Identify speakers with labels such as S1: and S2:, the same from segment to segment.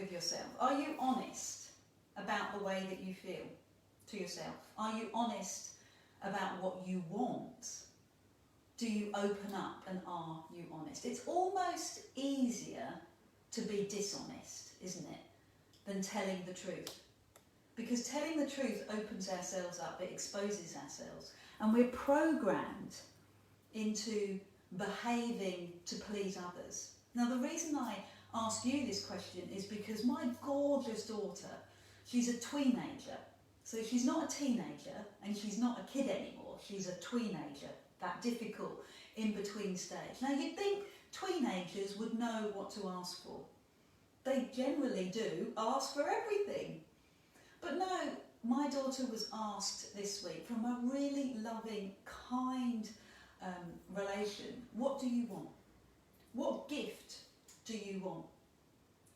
S1: with yourself? Are you honest about the way that you feel to yourself? Are you honest about what you want? Do you open up and are you honest? It's almost easier to be dishonest, isn't it, than telling the truth. Because telling the truth opens ourselves up, it exposes ourselves. And we're programmed into behaving to please others. Now, the reason I ask you this question is because my gorgeous daughter, she's a tweenager. So she's not a teenager and she's not a kid anymore. She's a tweenager, that difficult in-between stage. Now, you'd think teenagers would know what to ask for. They generally do ask for everything. But no, my daughter was asked this week from a really loving, kind relation, what do you want? What gift do you want?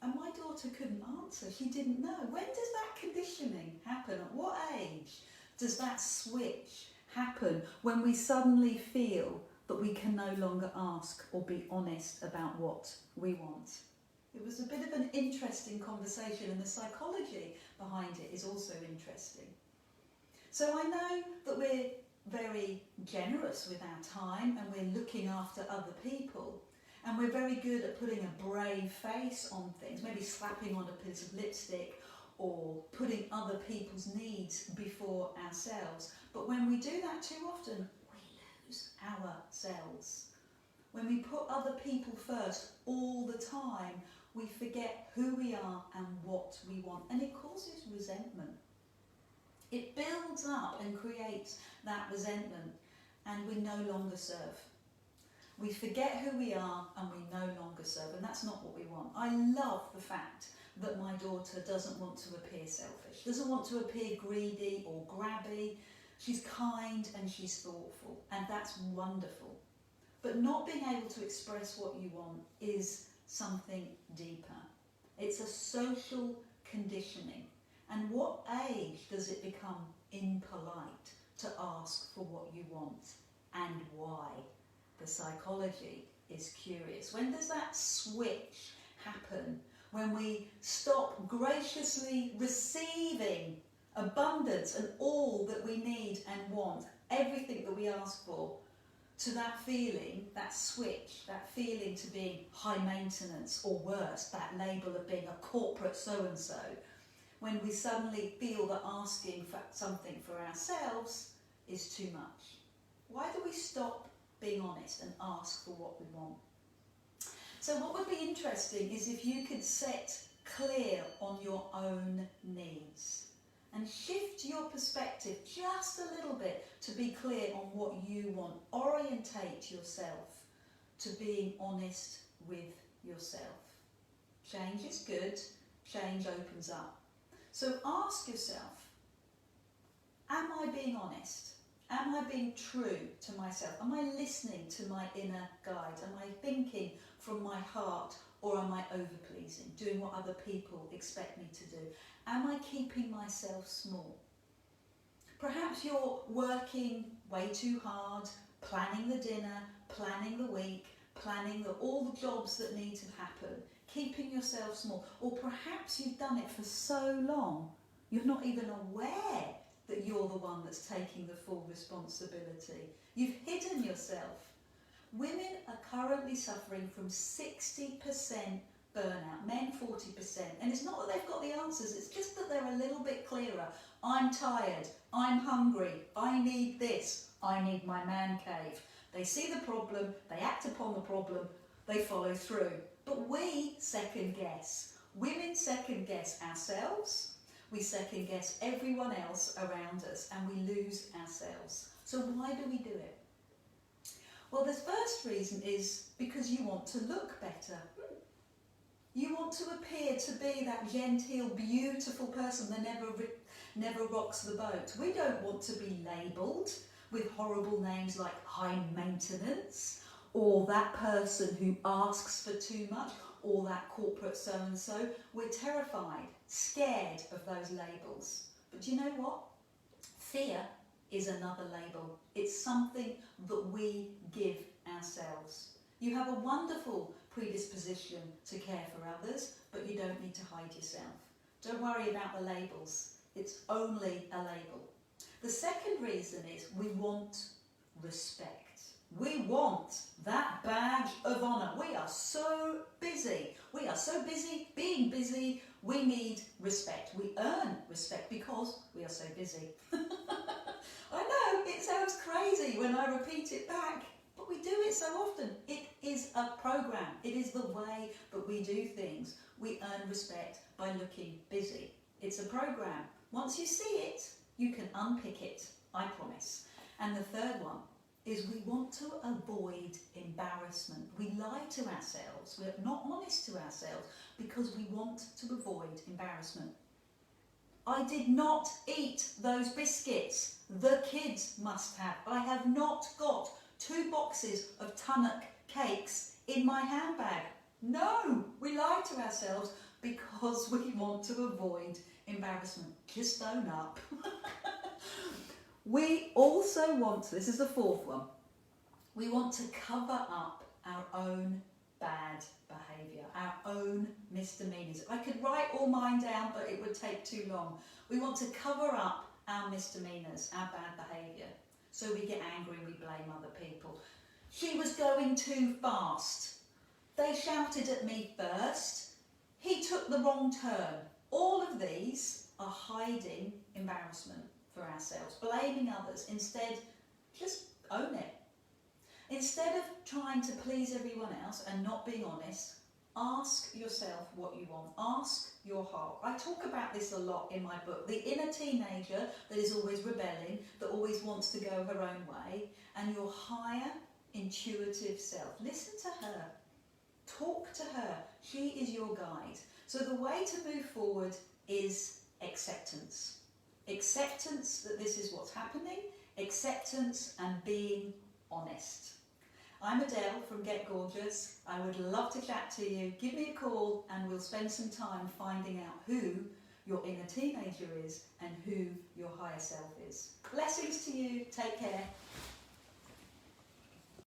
S1: And my daughter couldn't answer. She didn't know. When does that conditioning happen? At what age does that switch happen when we suddenly feel that we can no longer ask or be honest about what we want? It was a bit of an interesting conversation, and the psychology behind it is also interesting. So I know that we're very generous with our time and we're looking after other people. And we're very good at putting a brave face on things, maybe slapping on a piece of lipstick or putting other people's needs before ourselves. But when we do that too often, we lose ourselves. When we put other people first all the time, we forget who we are and what we want. And it causes resentment. It builds up and creates that resentment, and we no longer serve. We forget who we are and we no longer serve, and that's not what we want. I love the fact that my daughter doesn't want to appear selfish, doesn't want to appear greedy or grabby. She's kind and she's thoughtful, and that's wonderful. But not being able to express what you want is something deeper. It's a social conditioning. And what age does it become impolite to ask for what you want and why? The psychology is curious. When does that switch happen? When we stop graciously receiving abundance and all that we need and want, everything that we ask for, to that feeling, that switch, that feeling to being high maintenance, or worse, that label of being a corporate so-and-so, when we suddenly feel that asking for something for ourselves is too much. Why do we stop being honest and ask for what we want? So what would be interesting is if you could set clear on your own needs and shift your perspective just a little bit to be clear on what you want. Orientate yourself to being honest with yourself. Change is good, change opens up. So ask yourself, am I being honest? Am I being true to myself? Am I listening to my inner guide? Am I thinking from my heart, or am I over-pleasing, doing what other people expect me to do? Am I keeping myself small? Perhaps you're working way too hard, planning the dinner, planning the week, planning all the jobs that need to happen, keeping yourself small. Or perhaps you've done it for so long, you're not even aware that you're the one that's taking the full responsibility. You've hidden yourself. Women are currently suffering from 60% burnout, men 40%. And it's not that they've got the answers, it's just that they're a little bit clearer. I'm tired, I'm hungry, I need this, I need my man cave. They see the problem, they act upon the problem, they follow through. But we second guess. Women second guess ourselves, we second guess everyone else around us, and we lose ourselves. So why do we do it? Well, the first reason is because you want to look better. You want to appear to be that genteel, beautiful person that never rocks the boat. We don't want to be labelled with horrible names like high maintenance, or that person who asks for too much, or that corporate so-and-so. We're terrified, scared of those labels. But do you know what? Fear is another label. It's something that we give ourselves. You have a wonderful predisposition to care for others, but you don't need to hide yourself. Don't worry about the labels. It's only a label. The second reason is we want respect. We want that badge of honour. We are so busy. We are so busy being busy. We need respect. We earn respect because we are so busy. I know, it sounds crazy when I repeat it back, but we do it so often. It is a program. It is the way that we do things. We earn respect by looking busy. It's a program. Once you see it, you can unpick it, I promise. And the third one is we want to avoid embarrassment. We lie to ourselves. We're not honest to ourselves because we want to avoid embarrassment. I did not eat those biscuits. The kids must have. I have not got 2 boxes of Tunnock cakes in my handbag. No, we lie to ourselves because we want to avoid embarrassment. Just own up. We also want, this is the fourth one, we want to cover up our own bad behaviour, our own misdemeanours. I could write all mine down, but it would take too long. We want to cover up our misdemeanours, our bad behaviour. So we get angry and we blame other people. She was going too fast. They shouted at me first. He took the wrong turn. All of these are hiding embarrassment for ourselves, blaming others. Instead, just own it. Instead of trying to please everyone else and not being honest, ask yourself what you want. Ask your heart. I talk about this a lot in my book. The inner teenager that is always rebelling, that always wants to go her own way, and your higher intuitive self. Listen to her. Talk to her. She is your guide. So the way to move forward is acceptance. Acceptance that this is what's happening. Acceptance and being honest. I'm Adele from Get Gorgeous. I would love to chat to you. Give me a call and we'll spend some time finding out who your inner teenager is and who your higher self is. Blessings to you. Take care.